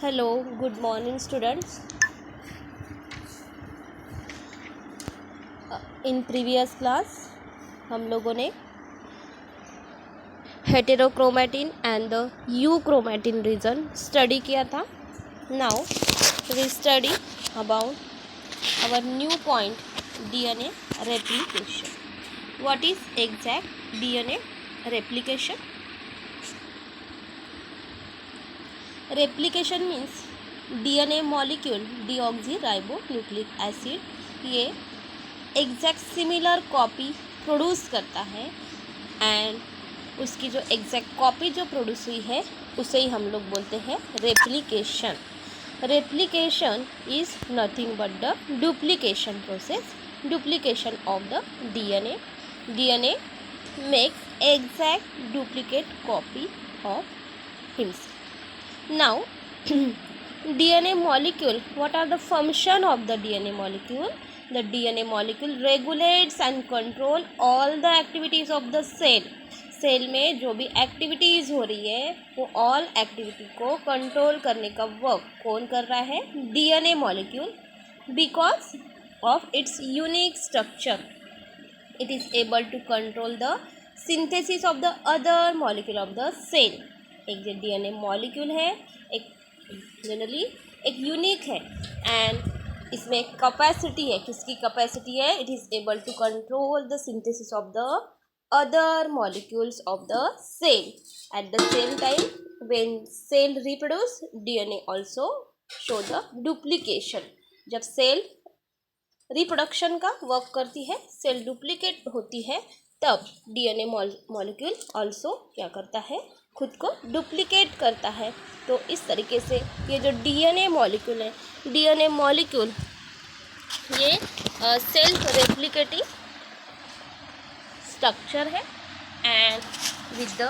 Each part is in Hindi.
Hello, good morning students. In previous class हम लोगों ने heterochromatin and the euchromatin region study किया था. Now we study about our new point, DNA replication. What is exact DNA replication? Replication means DNA molecule deoxyribonucleic acid ये एग्जैक्ट सिमिलर कॉपी प्रोड्यूस करता है एंड उसकी जो एग्जैक्ट कॉपी जो प्रोड्यूस हुई है उसे ही हम लोग बोलते हैं replication. Replication is nothing but the duplication process, duplication of the DNA. DNA makes exact duplicate copy of himself. Now, DNA molecule, what are the function of the DNA molecule? The DNA molecule regulates and control all the activities of the cell. Cell में जो भी एक्टिविटीज़ हो रही है वो ऑल एक्टिविटी को कंट्रोल करने का वर्क कौन कर रहा है? DNA molecule. Because of its unique structure it is able to control the synthesis of the other molecule of the cell. एक जो डीएनए मॉलिक्यूल है एक जनरली एक यूनिक है एंड इसमें एक कैपेसिटी है. किसकी कैपेसिटी है? It is able to control the synthesis of the other molecules of the cell. At the same time, when cell reproduce, DNA also show the duplication. जब सेल रिप्रोडक्शन का वर्क करती है, सेल डुप्लीकेट होती है, तब डीएनए मॉलिक्यूल ऑल्सो क्या करता है? खुद को डुप्लीकेट करता है. तो इस तरीके से ये जो डीएनए मॉलिक्यूल है, डीएनए मॉलिक्यूल ये सेल्फ रेप्लिकेटिंग स्ट्रक्चर है and with the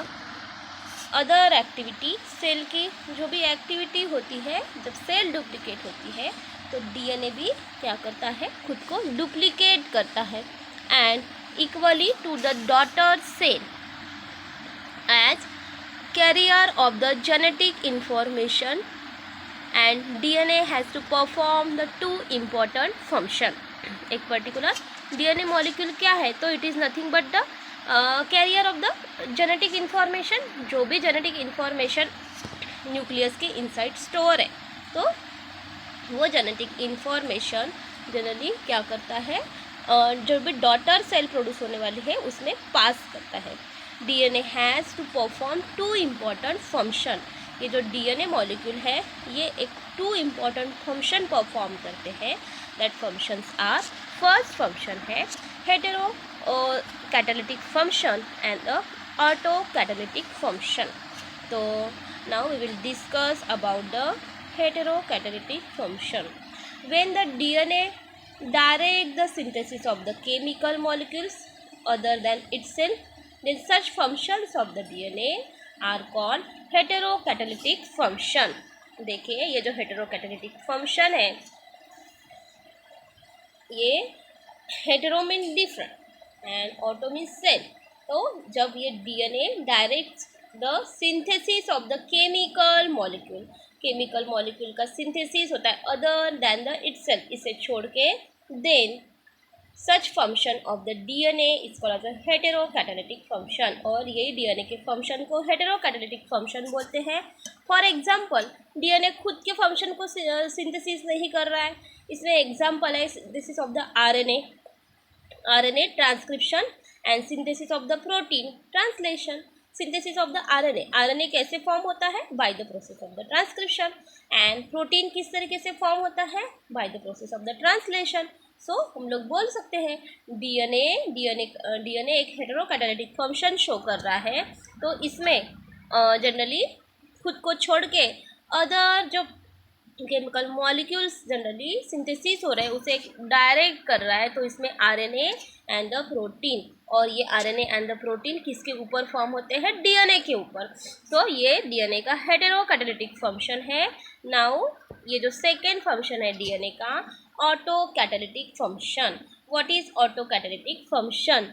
other activity cell की जो भी एक्टिविटी होती है जब सेल डुप्लीकेट होती है तो डीएनए भी क्या करता है? खुद को डुप्लीकेट करता है and equally to the daughter cell as carrier of the genetic information and DNA has to perform the two important function. एक पर्टिकुलर डीएनए मॉलिक्यूल क्या है? तो it is nothing but the carrier of the genetic information. जो भी जेनेटिक इन्फॉर्मेशन न्यूक्लियस के इनसाइड स्टोर है तो वो जेनेटिक इन्फॉर्मेशन जनरली क्या करता है? जो भी डॉटर सेल प्रोड्यूस होने वाली है उसमें पास करता है. DNA has to perform two important function. ये जो डीएनए मॉलिक्यूल है ये एक टू इम्पॉर्टेंट फंक्शन परफॉर्म करते हैं. That functions are, first function है hetero catalytic function and the auto catalytic function. तो now we will discuss about the hetero catalytic function. When the DNA direct the synthesis of the chemical molecules other than itself, then such functions of the DNA are called heterocatalytic function. देखिए ये जो हेटेरोकैटालिटिक फंक्शन है ये hetero mean different and auto mean self. तो जब ये DNA direct the synthesis of the chemical molecule, chemical molecule का सिंथेसिस होता है अदर देन द इटसेल्फ, इसे छोड़ के, then such function of the DNA is called as heterocatalytic function. और यही डीएनए के फंक्शन को हेटेरोकैटालिटिक फंक्शन बोलते हैं. फॉर एग्जांपल डीएनए खुद के फंक्शन को सिंथेसिस नहीं कर रहा है. इसमें एग्जांपल है synthesis of the RNA transcription and synthesis of the protein translation. Synthesis of the RNA कैसे फॉर्म होता है? By the process of the transcription. And protein किस तरीके से फॉर्म होता है? By the process of the translation. So हम लोग बोल सकते हैं डीएनए एक हेटेरोकैटालिटिक फंक्शन शो कर रहा है. तो इसमें जनरली खुद को छोड़ के अदर जो केमिकल मॉलिक्यूल्स जनरली सिंथेसिस हो रहे हैं उसे डायरेक्ट कर रहा है. तो इसमें आरएनए एंड द प्रोटीन, और ये आरएनए एंड द प्रोटीन किसके ऊपर फॉर्म होते हैं? डीएनए के ऊपर. तो ये डीएनए का हेटेरोकैटालिटिक फंक्शन है. नाउ ये जो सेकेंड फंक्शन है डीएनए का, auto catalytic function. What is auto catalytic function?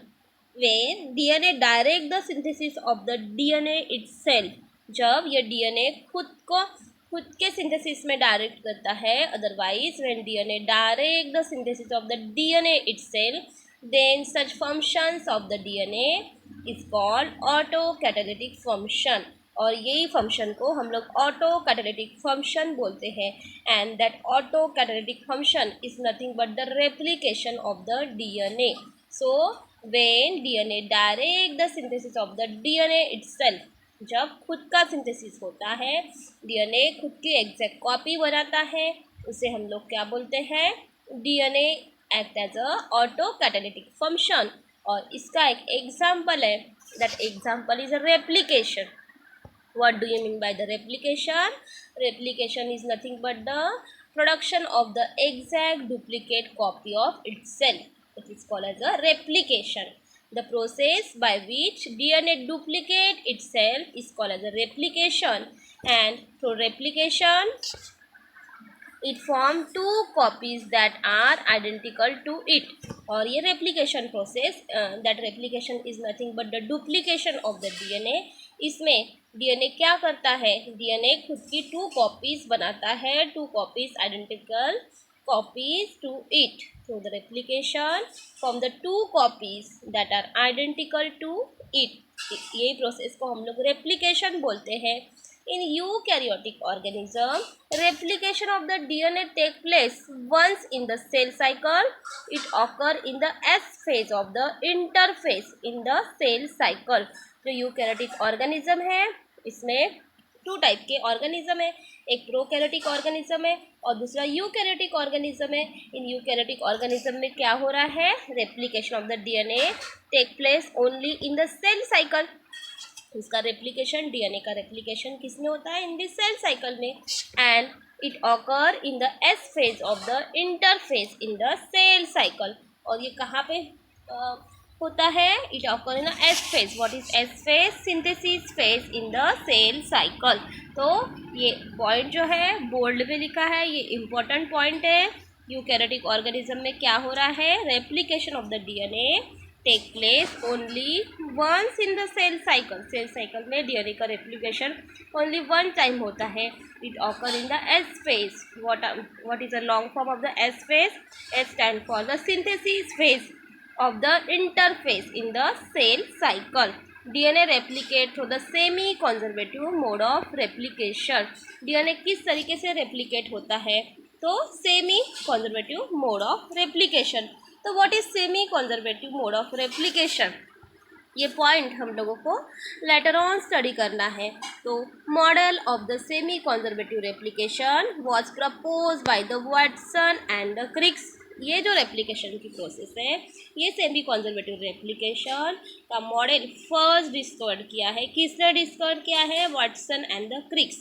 when DNA direct the synthesis of the DNA itself, जब ये DNA खुद के सिंथेसिस में डायरेक्ट करता है, otherwise when DNA direct the synthesis of the DNA itself, then such functions of the DNA is called autocatalytic function, और यही फंक्शन को हम लोग ऑटो कैटालिटिक फंक्शन बोलते हैं। And that auto catalytic function is nothing but the replication of the DNA. So when DNA direct the synthesis of the DNA itself, जब खुद का सिंथेसिस होता है, डीएनए खुद की एग्जैक्ट कॉपी बनाता है, उसे हम लोग क्या बोलते हैं, DNA act as a auto catalytic function. और इसका एक एग्जाम्पल है, that example is a replication. What do you mean by the replication? Replication is nothing but the production of the exact duplicate copy of itself. It is called as a replication. The process by which DNA duplicate itself is called as a replication. And through replication, it form two copies that are identical to it. और ये replication process, that replication is nothing but the duplication of the DNA. इसमें DNA क्या करता है, DNA खुद की टू कॉपीज बनाता है, two copies identical copies to it through the replication from the two copies that are identical to it. यही प्रोसेस को हम लोग replication बोलते हैं। In eukaryotic organism, replication of the DNA take place once in the cell cycle. It occur in the S phase of the interphase in the cell cycle. जो यूकैरियोटिक ऑर्गेनिज्म है, इसमें टू टाइप के ऑर्गेनिज्म है, एक प्रोकैरियोटिक ऑर्गेनिज्म है और दूसरा यूकैरियोटिक ऑर्गेनिज्म है। इन यूकैरियोटिक ऑर्गेनिज्म में क्या हो रहा है, replication of the DNA take place only in the cell cycle. इसका रेप्लिकेशन, डीएनए का रेप्लिकेशन किस में होता है, इन द सेल साइकिल में। And it occur in the S phase of the interphase in the cell cycle. और ये कहाँ पे होता है, it occur in the S phase. What is S phase, synthesis phase in the cell cycle. तो ये पॉइंट जो है बोल्ड में लिखा है, ये इंपॉर्टेंट पॉइंट है। यूकैरियोटिक ऑर्गेनिज्म में क्या हो रहा है, replication of the DNA take place only once in the cell cycle. Cell cycle में डीएनए का रेप्लिकेशन ओनली वन टाइम होता है। It occur in the S phase. What is the long form of the S phase, S stand for the synthesis phase of the interphase in the cell cycle. DNA replicate through the semi conservative mode of replication. DNA किस तरीके से replicate होता है, तो semi conservative mode of replication। तो what is semi conservative mode of replication, ये पॉइंट हम लोगों को लेटर ऑन स्टडी करना है। तो model of the semi conservative replication was propose by the Watson and the Crick's. ये जो रेप्लिकेशन की प्रोसेस है, ये सेमी कंजर्वेटिव रेप्लिकेशन का मॉडल फर्स्ट डिस्कवर किया है, किसने डिस्कवर किया है, Watson and the Crick's,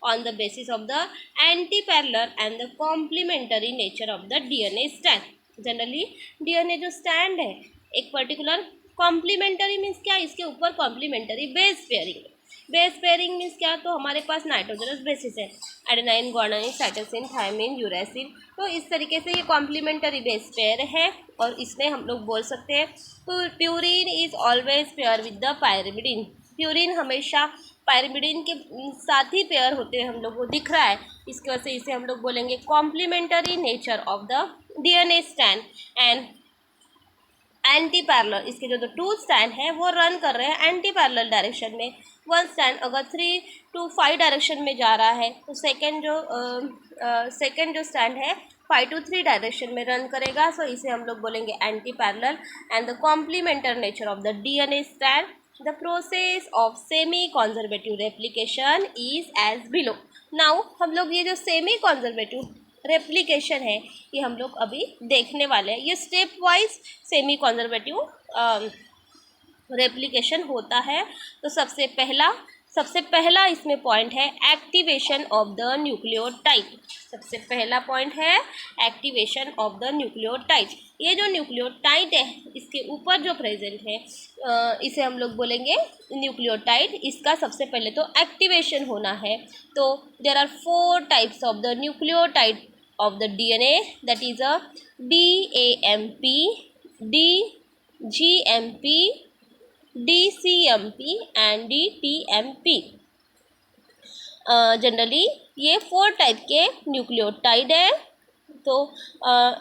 on the basis of the anti parallel and the complementary nature of the DNA stand. Generally DNA जो स्टैंड है, एक पर्टिकुलर कॉम्प्लीमेंटरी मीन्स क्या, इसके ऊपर complementary base pairing. Base pairing means क्या, तो हमारे पास नाइट्रोजनस बेसिस है, adenine, guanine, cytosine, thymine, uracil. तो इस तरीके से ये कॉम्प्लीमेंटरी बेस पेयर है और इसमें हम लोग बोल सकते हैं purine is always pair with the pyrimidine. Purine हमेशा पायरिमिडिन के साथ ही पेयर होते हैं, हम लोग को दिख रहा है, इसकी वजह से इसे हम लोग बोलेंगे complementary nature of the DNA stand. And anti parallel, इसके जो टू स्टैंड है वो रन कर रहे हैं एंटी पैरेलल डायरेक्शन में। वन स्टैंड अगर 3 to 5 डायरेक्शन में जा रहा है, तो सेकेंड जो स्टैंड है 5 to 3 डायरेक्शन में रन करेगा। सो इसे हम लोग बोलेंगे anti parallel. And the complementary nature of the DNA stand, the process of semi conservative replication is as below. Now हम लोग ये जो सेमी कॉन्जर्वेटिव रेप्लिकेशन है, ये हम लोग अभी देखने वाले हैं। ये step wise semi conservative replication होता है। तो सबसे पहला इसमें पॉइंट है एक्टिवेशन ऑफ द न्यूक्लियोटाइड। सबसे पहला पॉइंट है एक्टिवेशन ऑफ द न्यूक्लियोटाइड। ये जो न्यूक्लियोटाइड है, इसके ऊपर जो प्रेजेंट है, इसे हम लोग बोलेंगे न्यूक्लियोटाइड। इसका सबसे पहले तो एक्टिवेशन होना है। तो there are 4 types of the nucleotide of the DNA, that is a DAMP, D GMP, DCMP and DTMP। Generally ये 4 टाइप के न्यूक्लियोटाइड है। तो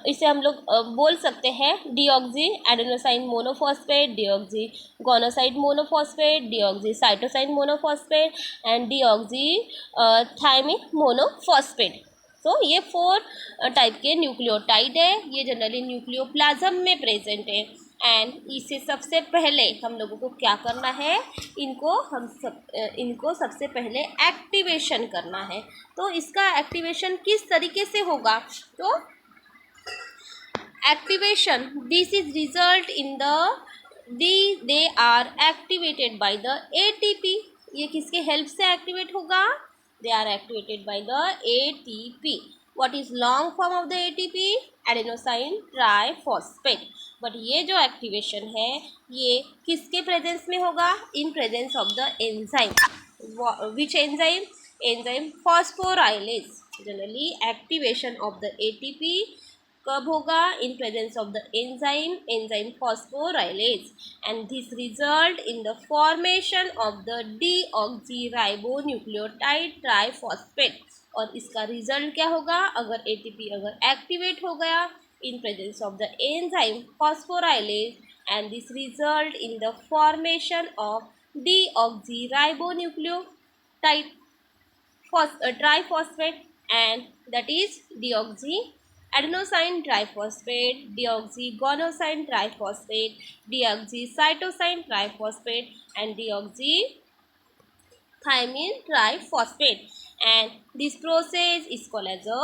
इसे हम लोग बोल सकते हैं deoxy adenosine monophosphate, deoxy guanosine monophosphate, deoxy cytosine monophosphate and deoxy thymine monophosphate. तो ये 4 टाइप के न्यूक्लियोटाइड है। ये जनरली न्यूक्लियोप्लाज्म में प्रेजेंट है। एंड इसे सबसे पहले हम लोगों को क्या करना है, इनको सबसे पहले एक्टिवेशन करना है। तो इसका एक्टिवेशन किस तरीके से होगा, तो activation this is result in they are activated by the ATP. ये किसके हेल्प से एक्टिवेट होगा, they are activated by the ATP. What is long form of the ATP, adenosine triphosphate. But ये जो एक्टिवेशन है ये किसके प्रेजेंस में होगा, in presence of the enzyme. Which enzyme, enzyme phosphorylase. Generally activation of the ATP कब होगा, in presence of the enzyme phosphorylase. And this result in the formation of the deoxyribonucleotide triphosphate. और इसका रिजल्ट क्या होगा, अगर एटीपी अगर एक्टिवेट हो गया in presence of the enzyme phosphorylase and this result in the formation of deoxyrribonucleotide triphosphate, and that is deoxyadenosine triphosphate, deoxygonosine triphosphate, deoxycytosine triphosphate and deoxythymine triphosphate, and this process is called as a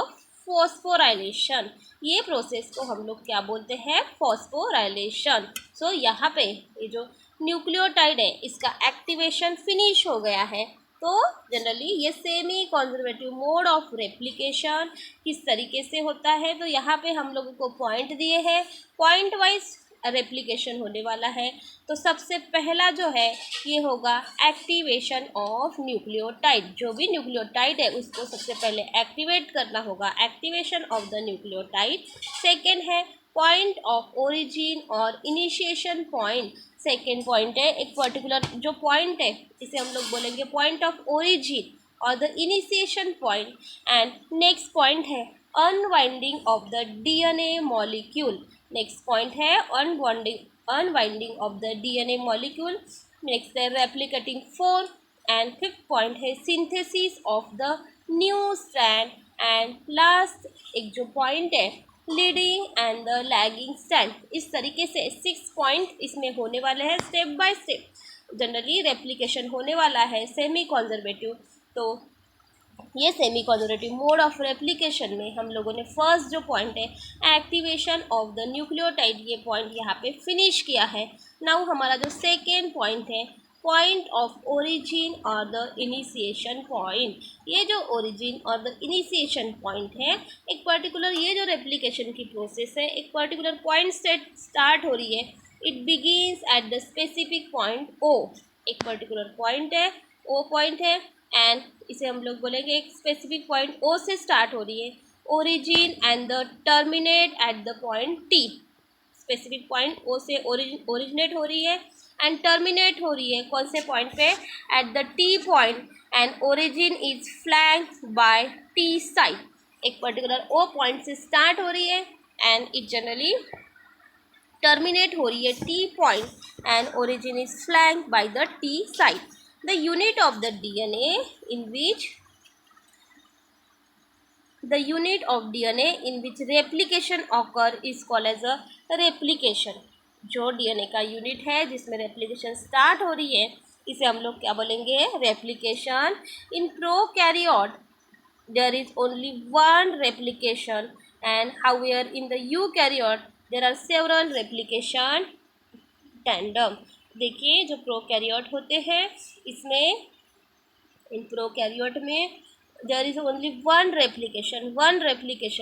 phosphorylation. ये प्रोसेस को हम लोग क्या बोलते हैं, फॉस्फोराइलेशन। सो यहाँ पे ये जो न्यूक्लियोटाइड है इसका एक्टिवेशन फिनिश हो गया है। तो जनरली ये semi conservative mode of replication किस तरीके से होता है, तो यहाँ पे हम लोगों को पॉइंट दिए हैं, पॉइंट वाइज रेप्लिकेशन होने वाला है। तो सबसे पहला जो है ये होगा एक्टिवेशन ऑफ न्यूक्लियोटाइड। जो भी न्यूक्लियोटाइड है उसको सबसे पहले एक्टिवेट करना होगा, activation of the nucleotide. Second है पॉइंट ऑफ ओरिजिन और इनिशिएशन पॉइंट। सेकेंड पॉइंट है एक पर्टिकुलर जो पॉइंट है इसे हम लोग बोलेंगे पॉइंट ऑफ ओरिजिन और the initiation point. And next point है unwinding of the DNA molecule. Next point है unwinding of the DNA molecule. Next है replicating fork. And fifth point है synthesis of the new strand. And last एक जो पॉइंट है leading and the lagging strand. इस तरीके से 6 पॉइंट इसमें होने वाले हैं step by step. Generally replication होने वाला है सेमी कंजर्वेटिव। तो ये semi conservative mode of replication में हम लोगों ने फर्स्ट जो पॉइंट है एक्टिवेशन ऑफ द न्यूक्लियोटाइड, ये पॉइंट यहाँ पे फिनिश किया है। नाउ हमारा जो सेकेंड पॉइंट है पॉइंट ऑफ ओरिजिन और द इनिशिएशन पॉइंट। ये जो ओरिजिन और द इनिशिएशन पॉइंट है एक पर्टिकुलर ये जो रेप्लिकेशन की प्रोसेस है एक पर्टिकुलर पॉइंट से स्टार्ट हो रही है। It begins at the specific point O. एक पर्टिकुलर पॉइंट है ओ पॉइंट है एंड इसे हम लोग बोलेंगे एक स्पेसिफिक पॉइंट ओ से स्टार्ट हो रही है origin and the terminate at the point T. Specific point O से ओरिजिनेट हो रही है एंड टर्मिनेट हो रही है कौन से पॉइंट पे, at the T point. And origin is flank by T side. एक पर्टिकुलर ओ पॉइंट से स्टार्ट हो रही है एंड इट जनरली टर्मिनेट हो रही है T point and origin is flank by the T side. The unit of the DNA in which replication occur is called as a replication। जो DNA का यूनिट है जिसमें रेप्लिकेशन स्टार्ट हो रही है इसे हम लोग क्या बोलेंगे, replication. In prokaryote there is only one replication and however in the eukaryote there are several replication tandem। देखिए जो प्रोकैरियोट होते हैं इसमें इन प्रोकैरियोट में there is only one replication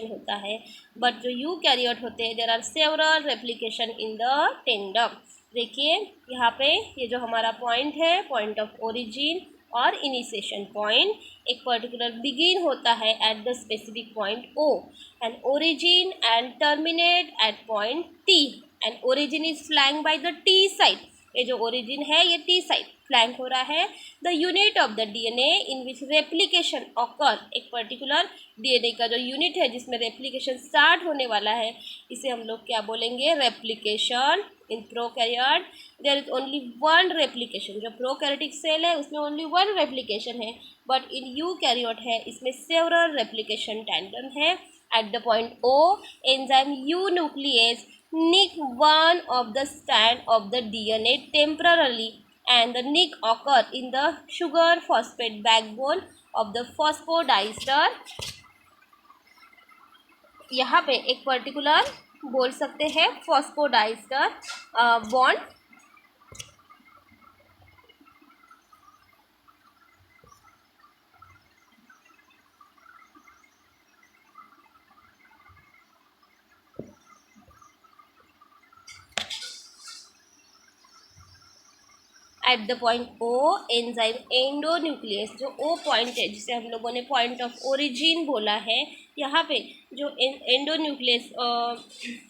होता है। बट जो यूकैरियोट होते हैं there are several replication in the tandem. देखिए यहाँ पे ये जो हमारा पॉइंट है पॉइंट ऑफ ओरिजिन और इनिशिएशन पॉइंट एक पर्टिकुलर बिगिन होता है at the specific point O and origin and terminate at point T. And origin is flank by the T side. ये जो ओरिजिन है ये टी साइड फ्लैंक हो रहा है। The unit of the DNA in which replication occur, एक पर्टिकुलर डीएनए का जो यूनिट है जिसमें रेप्लिकेशन स्टार्ट होने वाला है, इसे हम लोग क्या बोलेंगे, replication. In prokaryote there is only one replication. जो प्रोकैरियोटिक सेल है उसमें ओनली वन रेप्लिकेशन है, बट इन यूकैरियोट है इसमें सेवरल रेप्लिकेशन टेंडन है। At the point O enzyme endonuclease nick one of the strand of the DNA temporarily and the nick occur in the sugar phosphate backbone of the phosphodiester। यहाँ पे एक पर्टिकुलर बोल सकते हैं phosphodiester bond. At the point O enzyme endonuclease, जो ओ पॉइंट है जिसे हम लोगों ने पॉइंट ऑफ ओरिजिन बोला है, यहाँ पे जो एंडोन्यूक्लियस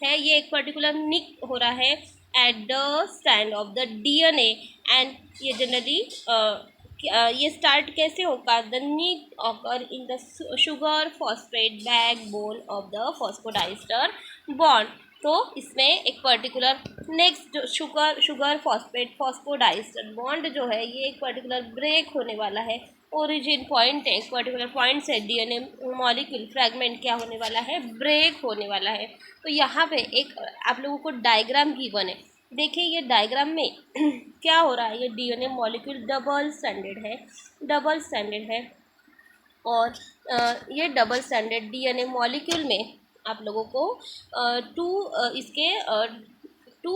है ये एक पर्टिकुलर निक हो रहा है at the stand of the DNA. And ये जनरली ये स्टार्ट कैसे होगा, the nick occur in the sugar phosphate backbone of the phosphodiester bond. तो इसमें एक पर्टिकुलर नेक्स्ट जो शुगर फॉस्फेट फॉस्फोडाइस्टर बॉन्ड जो है ये एक पर्टिकुलर ब्रेक होने वाला है। ओरिजिन पॉइंट है, एक पर्टिकुलर पॉइंट से डीएनए मॉलिक्यूल फ्रैगमेंट क्या होने वाला है, ब्रेक होने वाला है। तो यहाँ पे एक आप लोगों को डायग्राम गिवन है, देखिए ये डायग्राम में क्या हो रहा है, ये डीएनए मॉलिक्यूल डबल स्टैंडर्ड है और ये डबल स्टैंडर्ड डीएनए मॉलिक्यूल में आप लोगों को इसके टू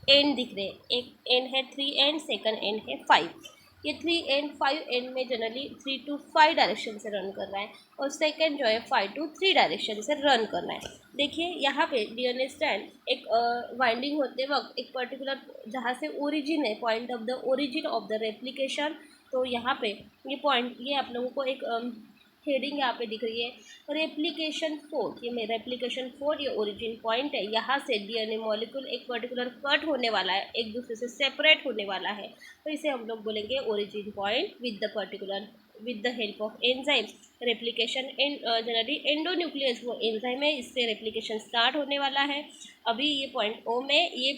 एंड दिख रहे हैं। एक एंड है 3 एंड, सेकंड एंड है 5। ये 3 एंड 5 एंड में जनरली 3 to 5 डायरेक्शन से रन कर रहा है और सेकंड जो है 5 to 3 डायरेक्शन से रन करना है। देखिए यहाँ पे डीएनए स्ट्रैंड एक वाइंडिंग होते वक्त एक पर्टिकुलर जहाँ से ओरिजिन है, point of the origin of the replication, तो यहाँ पे ये पॉइंट ये आप लोगों को एक हेडिंग यहाँ पे दिख रही है, रेप्लिकेशन 4। ये मेरा रेप्लिकेशन 4 ये ओरिजिन पॉइंट है, यहाँ से डीएनए मॉलिक्यूल एक पर्टिकुलर कट होने वाला है, एक दूसरे से सेपरेट होने वाला है, तो इसे हम लोग बोलेंगे origin point with the help of enzyme replication. Generally endonuclease वो एंजाइम है, इससे रेप्लिकेशन स्टार्ट होने वाला है। अभी ये पॉइंट ओ में ये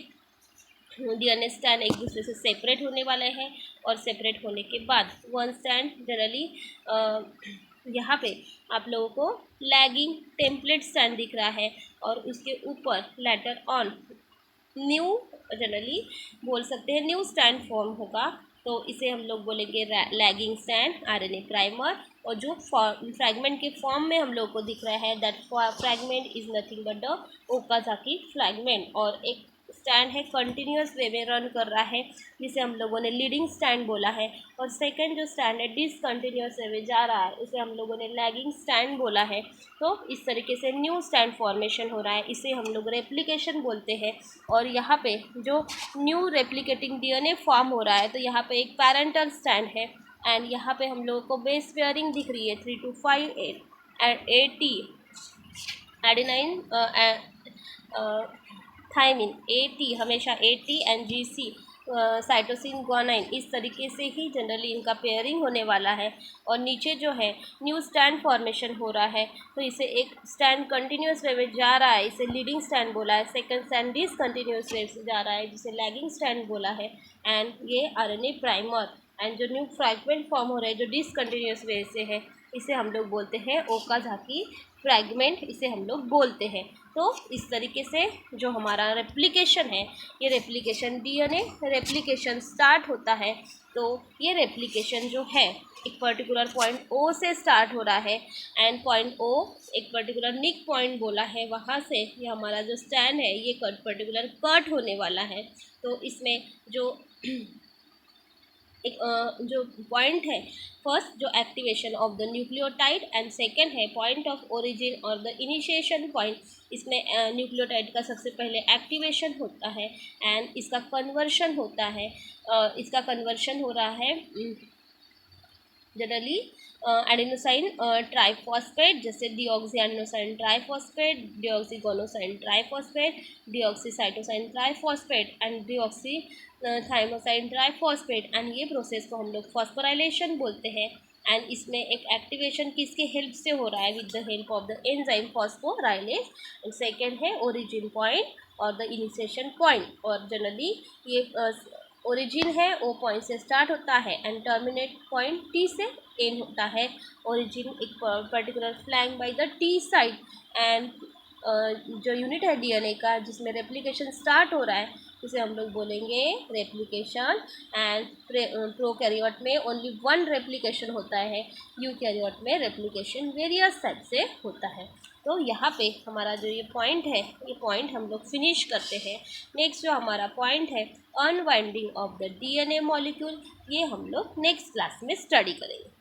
डीएनए स्ट्रैंड एक दूसरे से सेपरेट होने वाले हैं और सेपरेट होने के बाद वन स्ट्रैंड जनरली यहाँ पे आप लोगों को लैगिंग टेम्पलेट स्टैंड दिख रहा है और उसके ऊपर लेटर ऑन न्यू जनरली बोल सकते हैं न्यू स्टैंड फॉर्म होगा, तो इसे हम लोग बोलेंगे लैगिंग स्टैंड आरएनए प्राइमर। और जो फ्रैगमेंट के फॉर्म में हम लोग को दिख रहा है that fragment is nothing but the Okazaki fragment. और एक स्टैंड है कंटिन्यूस वे में रन कर रहा है जिसे हम लोगों ने लीडिंग स्टैंड बोला है। और सेकंड जो स्टैंड है डिसकंटिन्यूस वे में जा रहा है उसे हम लोगों ने लैगिंग स्टैंड बोला है। तो इस तरीके से न्यू स्टैंड फॉर्मेशन हो रहा है, इसे हम लोग रेप्लिकेशन बोलते हैं। और यहाँ पे जो न्यू रेप्लिकेटिंग डीएनए फॉर्म हो रहा है तो यहाँ पे एक पैरेंटल स्टैंड है एंड यहाँ पे हम लोगों को बेस पेयरिंग दिख रही है 3 to 5 एंड 80 एडेनाइन थायमिन 80 हमेशा 80 एंड जीसी साइटोसिन ग्वानाइन, इस तरीके से ही जनरली इनका पेयरिंग होने वाला है। और नीचे जो है न्यू स्टैंड फॉर्मेशन हो रहा है तो इसे एक स्टैंड कंटिन्यूस वे में जा रहा है, इसे लीडिंग स्टैंड बोला है। सेकंड स्टैंड डिसकंटिन्यूस वे से जा रहा है जिसे लैगिंग स्टैंड बोला है। एंड ये आरएनए प्राइमर एंड जो न्यू फ्रैगमेंट फॉर्म हो रहा है जो डिसकंटिन्यूस वे से है इसे हम लोग बोलते हैं ओकाजाकी फ्रैगमेंट, इसे हम लोग बोलते हैं। तो इस तरीके से जो हमारा रेप्लिकेशन है ये रेप्लिकेशन डीएनए रेप्लिकेशन स्टार्ट होता है। तो ये रेप्लिकेशन जो है एक पर्टिकुलर पॉइंट ओ से स्टार्ट हो रहा है एंड पॉइंट ओ एक पर्टिकुलर निक पॉइंट बोला है, वहाँ से ये हमारा जो स्टैंड है ये पर्टिकुलर कट होने वाला है। तो इसमें जो एक जो पॉइंट है फर्स्ट जो activation of the nucleotide and second है पॉइंट ऑफ ओरिजिन और द इनिशिएशन पॉइंट। इसमें न्यूक्लियोटाइड का सबसे पहले एक्टिवेशन होता है एंड इसका कन्वर्शन होता है। इसका कन्वर्शन हो रहा है जनरली एडेनोसाइन ट्राइफॉस्फेट, जैसे deoxy adenosine triphosphate, deoxy guanosine triphosphate, deoxy cytosine triphosphate and deoxy thymosine triphosphate. And ये प्रोसेस को हम लोग फॉस्फोराइलेशन बोलते हैं। एंड इसमें एक एक्टिवेशन किसके हेल्प से हो रहा है? With the help of the enzyme phosphorylase. And second है ओरिजिन पॉइंट और द इनिशिएशन पॉइंट। और जनरली ये ओरिजिन है वो पॉइंट से स्टार्ट होता है एंड टर्मिनेट पॉइंट टी से एंड होता है। ओरिजिन एक particular flank by the T side and जो यूनिट है डीएनए का जिसमें रेप्लिकेशन स्टार्ट हो रहा है उसे हम लोग बोलेंगे रेप्लिकेशन। एंड प्रोकैरियोट में ओनली वन रेप्लिकेशन होता है, यूकैरियोट में रेप्लिकेशन वेरियस टाइप से होता है। तो यहाँ पे हमारा जो ये पॉइंट है ये पॉइंट हम लोग फिनिश करते हैं। नेक्स्ट जो हमारा पॉइंट है unwinding of the DNA molecule, ये हम लोग नेक्स्ट क्लास में स्टडी करेंगे।